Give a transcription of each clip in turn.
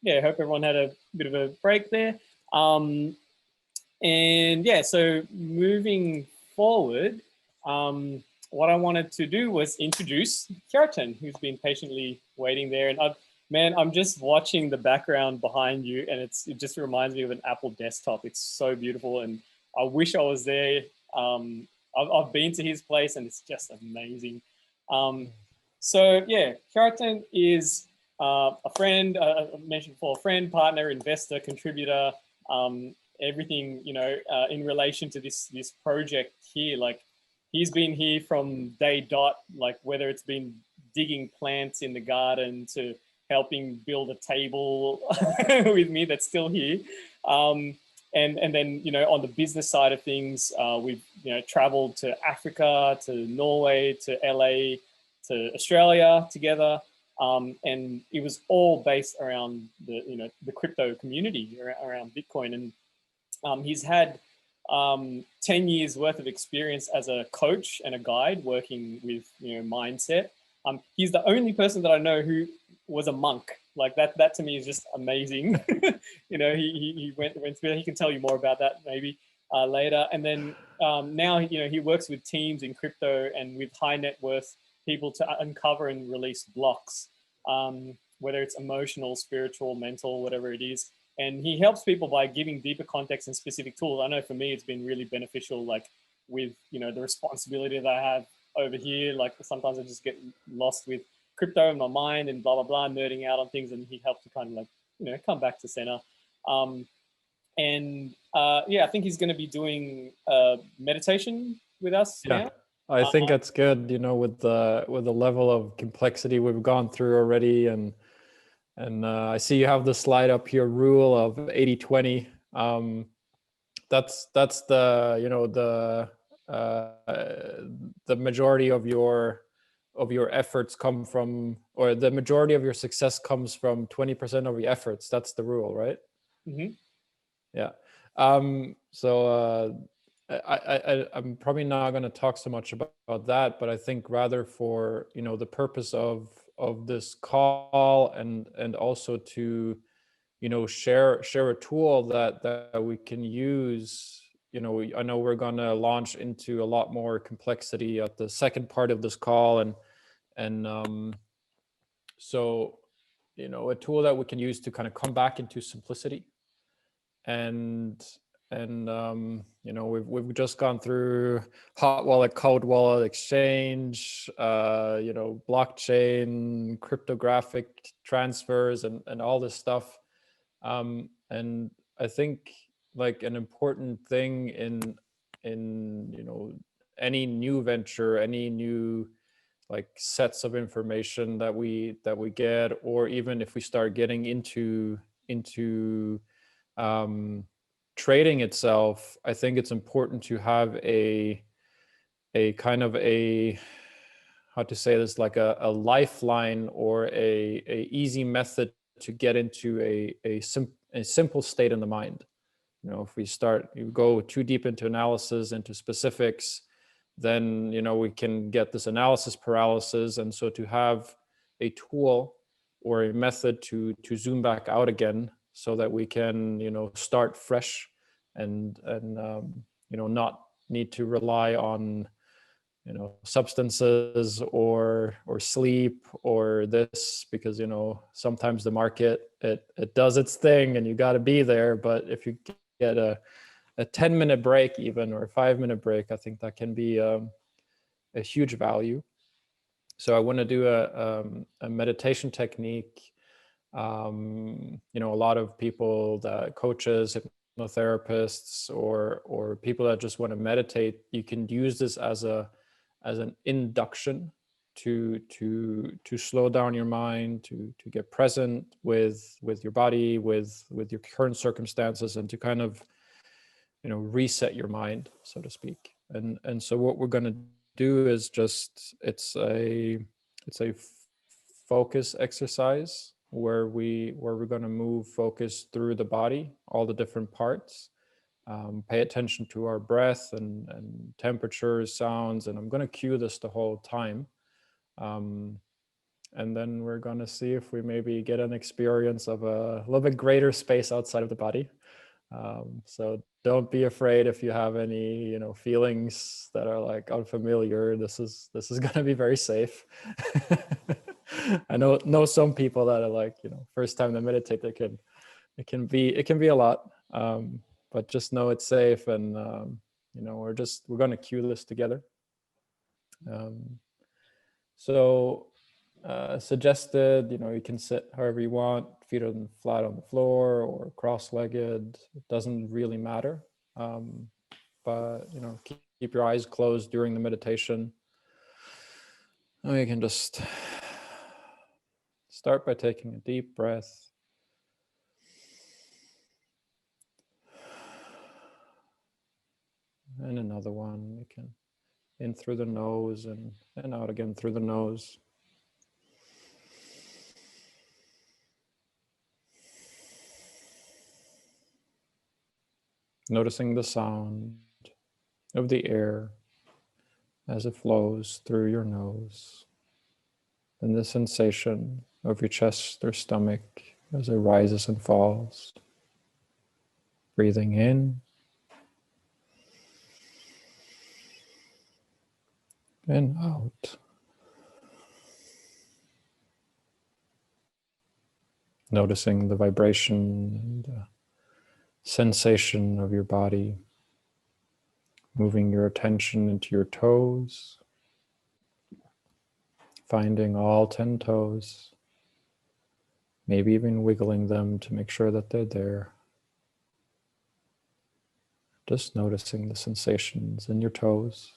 yeah, hope everyone had a bit of a break there. And yeah, so moving forward, what I wanted to do was introduce Keratin, who's been patiently waiting there. And man, I'm just watching the background behind you, and it just reminds me of an Apple desktop. It's so beautiful, and I wish I was there. I've been to his place, and it's just amazing. So yeah, Keratin is a friend, I mentioned before, a friend, partner, investor, contributor, everything, in relation to this project here. Like, he's been here from day dot, like whether it's been digging plants in the garden to helping build a table with me that's still here. And then, on the business side of things, we've, traveled to Africa, to Norway, to LA, to Australia together. And it was all based around the crypto community around Bitcoin. And he's had 10 years worth of experience as a coach and a guide working with mindset. He's the only person that I know who was a monk. Like that to me is just amazing. He went through. He can tell you more about that maybe later. And then now he works with teams in crypto and with high net worth people to uncover and release blocks, whether it's emotional, spiritual, mental, whatever it is. And he helps people by giving deeper context and specific tools. I know for me, it's been really beneficial, like with, the responsibility that I have over here. Like sometimes I just get lost with crypto in my mind and blah, blah, blah, nerding out on things. And he helps to kind of like, come back to center. I think he's going to be doing meditation with us now. I think that's good, with the level of complexity we've gone through already. And I see you have the slide up here, rule of 80-20. That's the majority of your efforts come from, or the majority of your success comes from 20% of your efforts. That's the rule, right? Mm-hmm. Yeah. So I'm probably not going to talk so much about that, but I think rather for the purpose of this call and also to share a tool that we can use. I know we're going to launch into a lot more complexity at the second part of this call, and so a tool that we can use to kind of come back into simplicity. And we've just gone through hot wallet, cold wallet exchange, blockchain, cryptographic transfers, and all this stuff. And I think like an important thing in any new venture, any new like sets of information that we get, or even if we start getting into trading itself, I think it's important to have a kind of a, how to say this, like a lifeline or a easy method to get into a simple state in the mind. If you go too deep into analysis, into specifics, then we can get this analysis paralysis. And so to have a tool or a method to zoom back out again, so that we can start fresh and not need to rely on substances or sleep or this, because sometimes the market it does its thing and you got to be there. But if you get a 10-minute break even, or a 5-minute break, I think that can be a huge value. So I want to do a meditation technique. A lot of people, that coaches, hypnotherapists, or people that just want to meditate, you can use this as an induction to slow down your mind, to get present with your body, with your current circumstances, and to kind of reset your mind, so to speak. And so what we're going to do is just it's a focus exercise where we're going to move focus through the body, all the different parts. Pay attention to our breath and temperatures, sounds, and I'm going to cue this the whole time. And then we're going to see if we maybe get an experience of a little bit greater space outside of the body. So don't be afraid if you have any, you know, feelings that are like unfamiliar. This is going to be very safe. I know some people that are like, you know, first time they meditate, it can be a lot. But just know it's safe, and you know, we're going to cue this together. So suggested, you know, you can sit however you want, feet on flat on the floor or cross-legged. It doesn't really matter. But you know, keep your eyes closed during the meditation. And you can just start by taking a deep breath. And another one. You can in through the nose and out again through the nose. Noticing the sound of the air as it flows through your nose, and the sensation of your chest or stomach as it rises and falls. Breathing in and out. Noticing the vibration and the sensation of your body. Moving your attention into your toes. Finding all 10 toes. Maybe even wiggling them to make sure that they're there. Just noticing the sensations in your toes.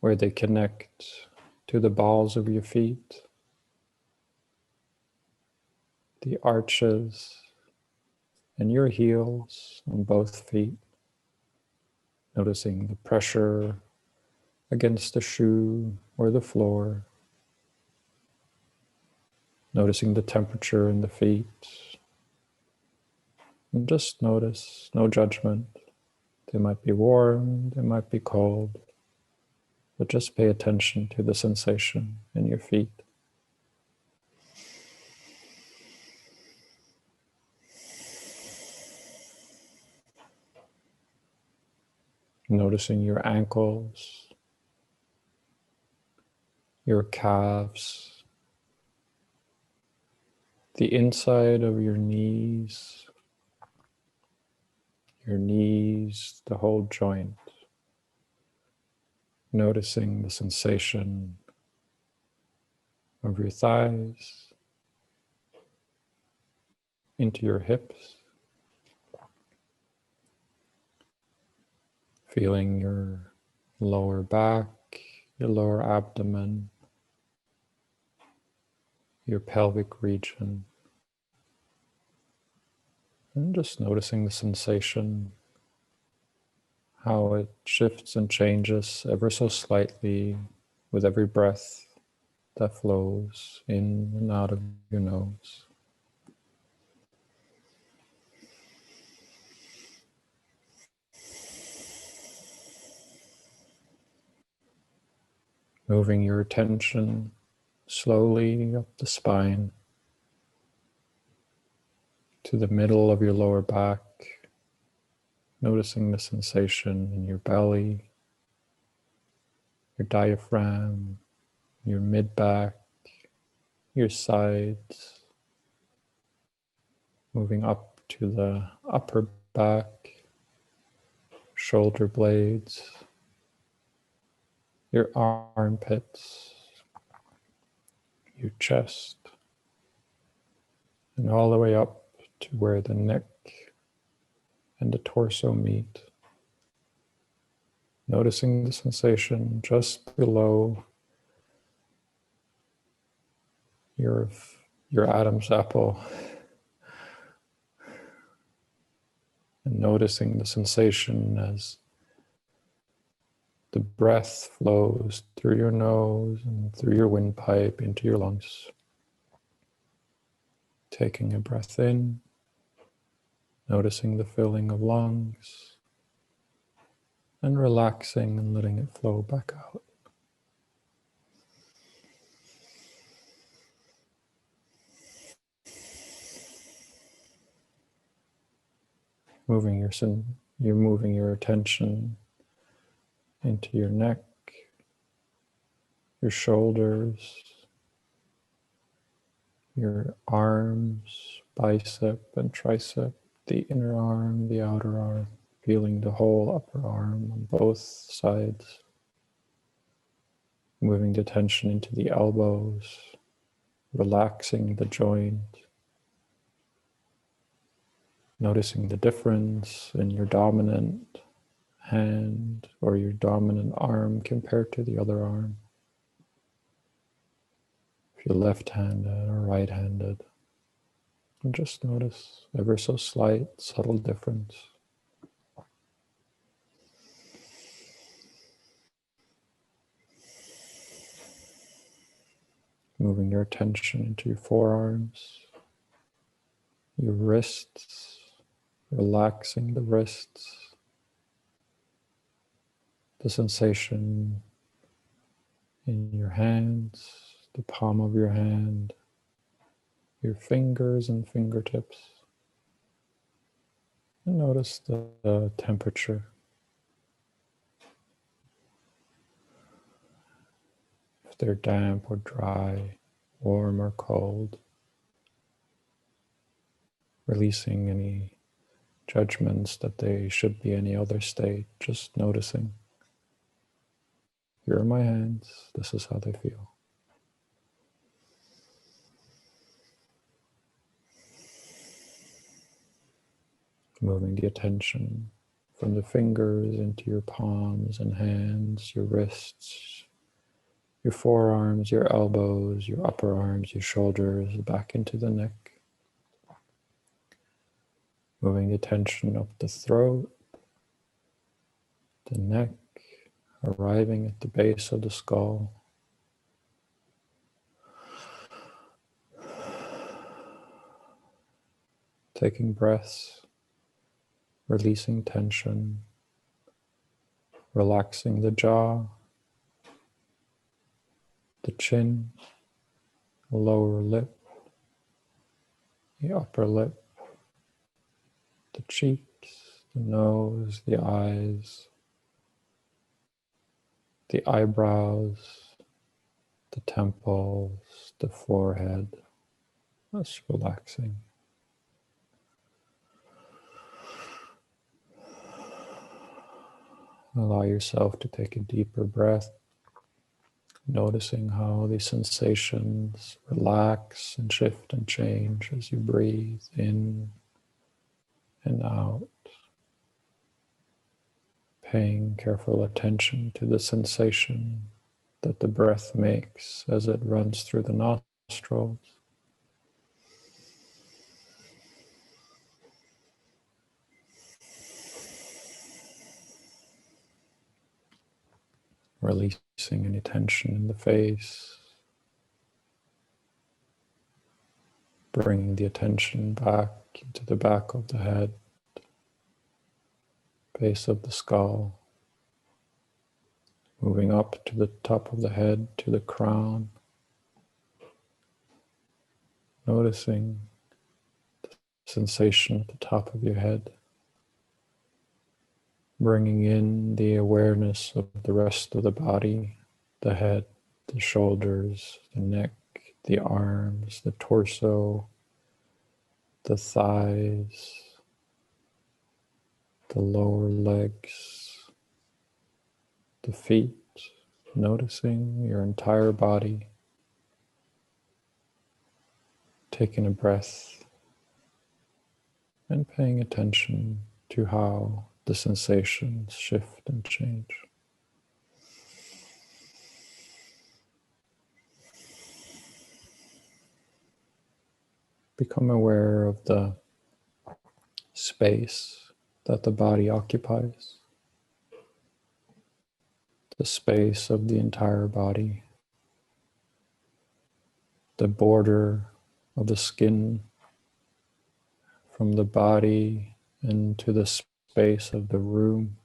Where they connect to the balls of your feet. The arches and your heels on both feet. Noticing the pressure against the shoe or the floor. Noticing the temperature in the feet. And just notice, no judgment. They might be warm, they might be cold, but just pay attention to the sensation in your feet. Noticing your ankles, your calves, the inside of your knees, the whole joint. Noticing the sensation of your thighs into your hips. Feeling your lower back, your lower abdomen, your pelvic region. And just noticing the sensation, how it shifts and changes ever so slightly with every breath that flows in and out of your nose. Moving your attention slowly up the spine to the middle of your lower back, noticing the sensation in your belly, your diaphragm, your mid-back, your sides, moving up to the upper back, shoulder blades, your armpits, your chest, and all the way up to where the neck and the torso meet. Noticing the sensation just below your Adam's apple. And noticing the sensation as the breath flows through your nose and through your windpipe into your lungs. Taking a breath in, noticing the filling of lungs, and relaxing and letting it flow back out. You're moving your attention into your neck, your shoulders, your arms, bicep and tricep, the inner arm, the outer arm, feeling the whole upper arm on both sides. Moving the attention into the elbows, relaxing the joint, noticing the difference in your dominant hand or your dominant arm compared to the other arm. If you're left-handed or right-handed, and just notice ever so slight, subtle difference. Moving your attention into your forearms, your wrists, relaxing the wrists, the sensation in your hands, the palm of your hand, your fingers and fingertips. And notice the temperature. If they're damp or dry, warm or cold. Releasing any judgments that they should be any other state, just noticing. Here are my hands, this is how they feel. Moving the attention from the fingers into your palms and hands, your wrists, your forearms, your elbows, your upper arms, your shoulders, back into the neck. Moving the attention up the throat, the neck, arriving at the base of the skull. Taking breaths, releasing tension, relaxing the jaw, the chin, the lower lip, the upper lip, the cheeks, the nose, the eyes, the eyebrows, the temples, the forehead. Just relaxing. Allow yourself to take a deeper breath, noticing how the sensations relax and shift and change as you breathe in and out. Paying careful attention to the sensation that the breath makes as it runs through the nostrils. Releasing any tension in the face. Bringing the attention back into the back of the head, base of the skull. Moving up to the top of the head, to the crown. Noticing the sensation at the top of your head. Bringing in the awareness of the rest of the body, the head, the shoulders, the neck, the arms, the torso, the thighs, the lower legs, the feet, noticing your entire body. Taking a breath and paying attention to how the sensations shift and change. Become aware of the space that the body occupies, the space of the entire body, the border of the skin from the body into the space of the room,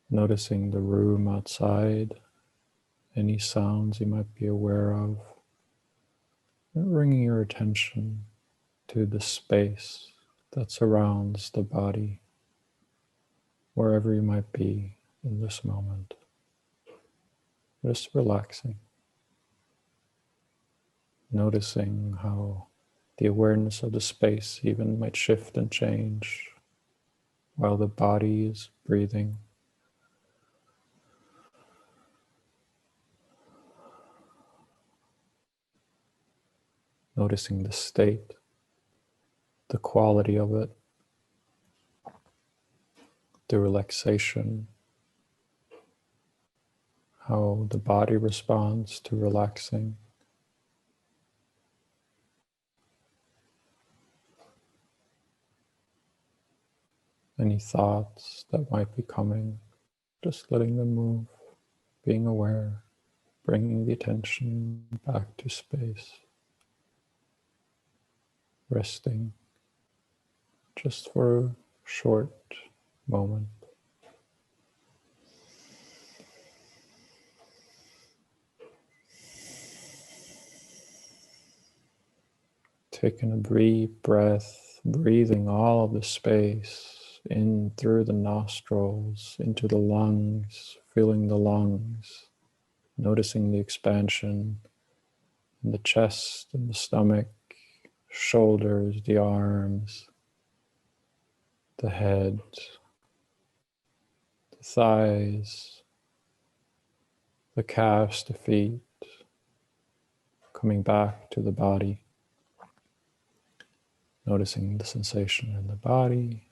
noticing the room outside, any sounds you might be aware of, and bringing your attention to the space that surrounds the body, wherever you might be in this moment. Just relaxing, noticing how the awareness of the space even might shift and change while the body is breathing. Noticing the state, the quality of it, the relaxation, how the body responds to relaxing. Any thoughts that might be coming, just letting them move, being aware, bringing the attention back to space, resting just for a short moment. Taking a brief breath, breathing all of the space in through the nostrils, into the lungs, filling the lungs, noticing the expansion in the chest and the stomach, shoulders, the arms, the head, the thighs, the calves, the feet, coming back to the body. Noticing the sensation in the body,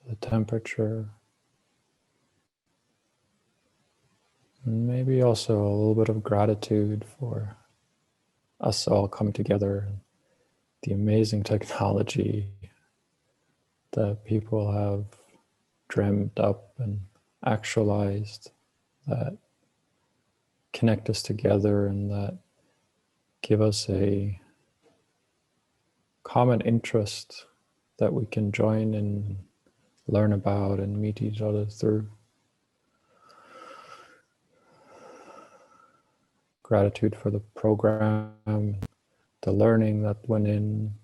the temperature, and maybe also a little bit of gratitude for us all coming together and the amazing technology that people have dreamt up and actualized that connect us together and that give us a common interest that we can join and learn about and meet each other through. Gratitude for the program, the learning that went in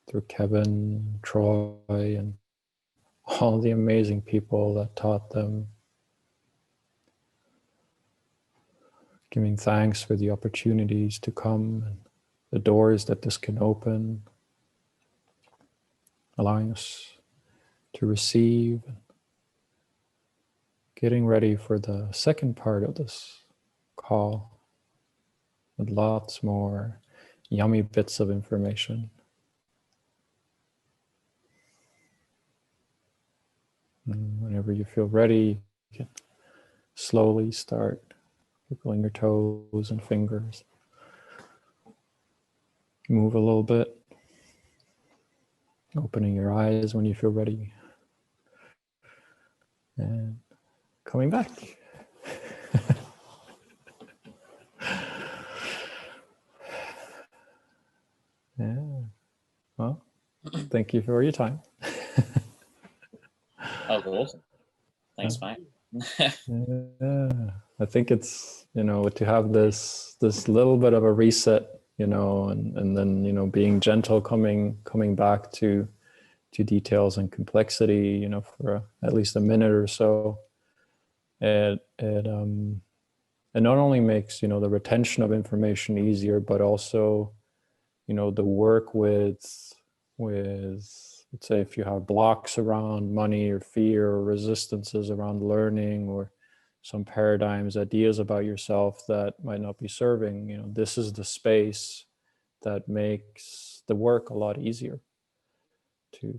through Kevin, Troy, and all the amazing people that taught them. Giving thanks for the opportunities to come and the doors that this can open, allowing us to receive, and getting ready for the second part of this call with lots more yummy bits of information. And whenever you feel ready, you can slowly start wiggling your toes and fingers. Move a little bit, opening your eyes when you feel ready, and coming back. Yeah. Well, thank you for your time. That was awesome. Thanks, mate. Yeah, I think it's, to have this little bit of a reset, and then, being gentle, coming back to details and complexity, for at least a minute or so. It not only makes, the retention of information easier, but also, the work with, let's say, if you have blocks around money or fear or resistances around learning or some paradigms, ideas about yourself that might not be serving, this is the space that makes the work a lot easier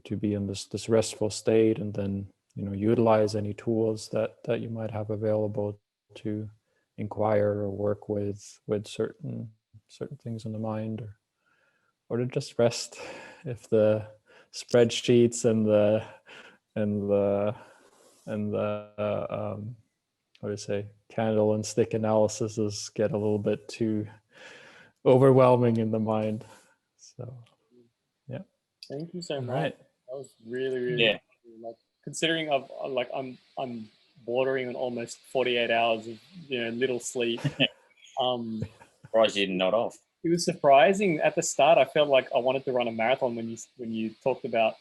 to be in this restful state, and then, utilize any tools that you might have available to inquire or work with certain things in the mind, or to just rest if the spreadsheets and the what do you say, candle and stick analyses get a little bit too overwhelming in the mind. So yeah. Thank you so much. Right. That was really like, considering I'm bordering on almost 48 hours of little sleep. Surprised you didn't nod off. it was surprising at the start. I felt like I wanted to run a marathon when you talked about,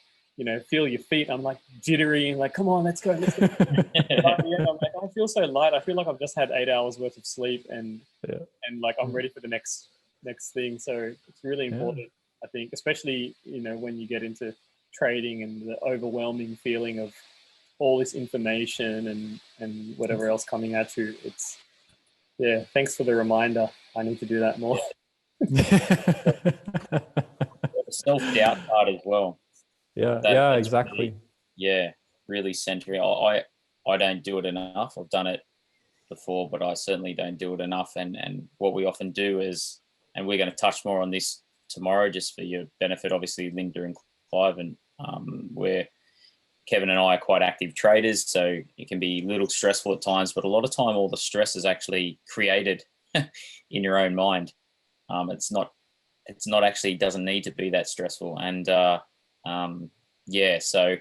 feel your feet. I'm like jittery and like, come on, let's go. But at the end, I'm like, I feel so light. I feel like I've just had 8 hours worth of sleep and like I'm ready for the next thing. So it's really important, I think, especially, when you get into trading and the overwhelming feeling of all this information and whatever else coming at you. It's, thanks for the reminder. I need to do that more. The self-doubt part as well. That's exactly. Really centering. I don't do it enough. I've done it before, but I certainly don't do it enough. And what we often do is, and we're going to touch more on this tomorrow, just for your benefit, obviously, Linda and Clive, and where Kevin and I are quite active traders, so it can be a little stressful at times, but a lot of time all the stress is actually created in your own mind. It's not actually, doesn't need to be that stressful. And so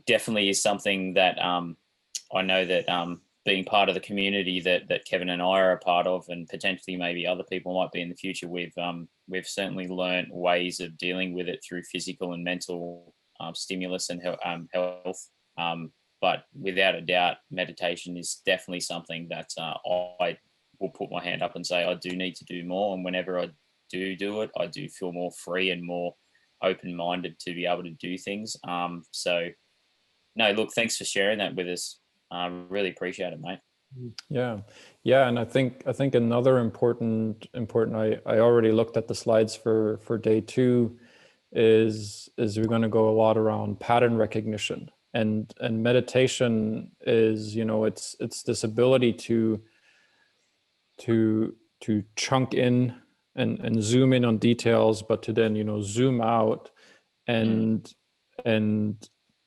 definitely is something that I know that being part of the community that Kevin and I are a part of, and potentially maybe other people might be in the future, we've certainly learned ways of dealing with it through physical and mental stimulus and health. But without a doubt, meditation is definitely something that I will put my hand up and say I do need to do more. And whenever I do it, I do feel more free and more open-minded to be able to do things. So no, look, thanks for sharing that with us. I really appreciate it, mate. Yeah, and I think another important. I already looked at the slides for day 2. Is we're going to go a lot around pattern recognition, and meditation is, it's this ability to chunk in and zoom in on details, but to then zoom out and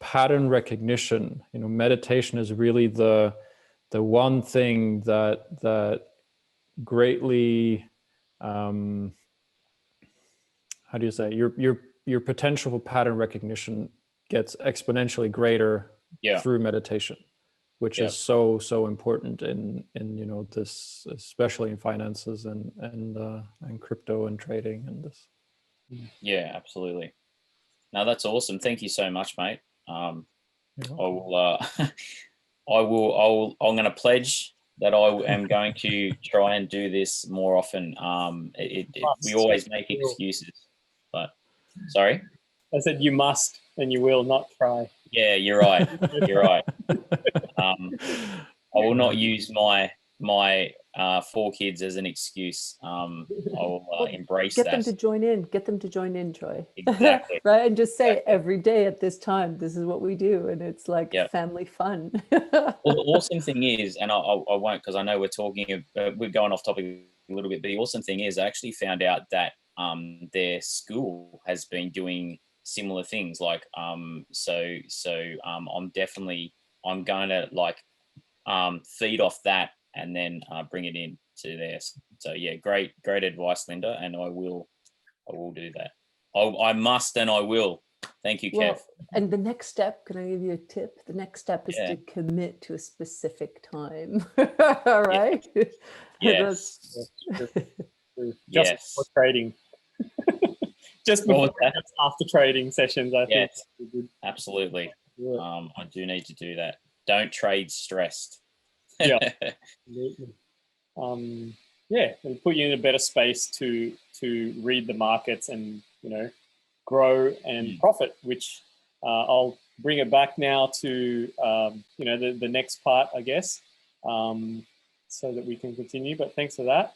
pattern recognition. Meditation is really the one thing that greatly how do you say, your potential for pattern recognition gets exponentially greater through meditation, which is so important in this, especially in finances and crypto and trading and this. Yeah, absolutely. No, that's awesome. Thank you so much, mate. I'm going to pledge that I am going to try and do this more often. We always make excuses, but sorry. I said you must and you will, not try. Yeah, you're right. You're right. I will not use my 4 kids as an excuse. I will embrace that. Get them to join in. Get them to join in, Troy. Exactly. Right, and just say every day at this time, this is what we do, and it's like family fun. Well, the awesome thing is, and I won't, because I know we're going off topic a little bit, but the awesome thing is, I actually found out that their school has been doing similar things. Like, I'm going to feed off that and then bring it in to there. So yeah, great advice, Linda, and I will do that. I must and I will. Thank you, Kev. And the next step, can I give you a tip? The next step is to commit to a specific time. All right? Yes. Just for trading. Just before after trading sessions, I think. Absolutely. I do need to do that. Don't trade stressed. It'll put you in a better space to read the markets and grow and profit, which I'll bring it back now to the next part, I guess, so that we can continue. But thanks for that.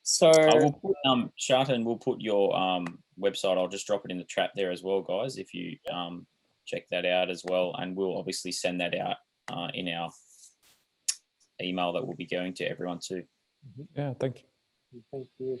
So I will put Shartan, we'll put your website. I'll just drop it in the chat there as well, guys, if you check that out as well, and we'll obviously send that out in our email that will be going to everyone too. Yeah, thank you. Thank you.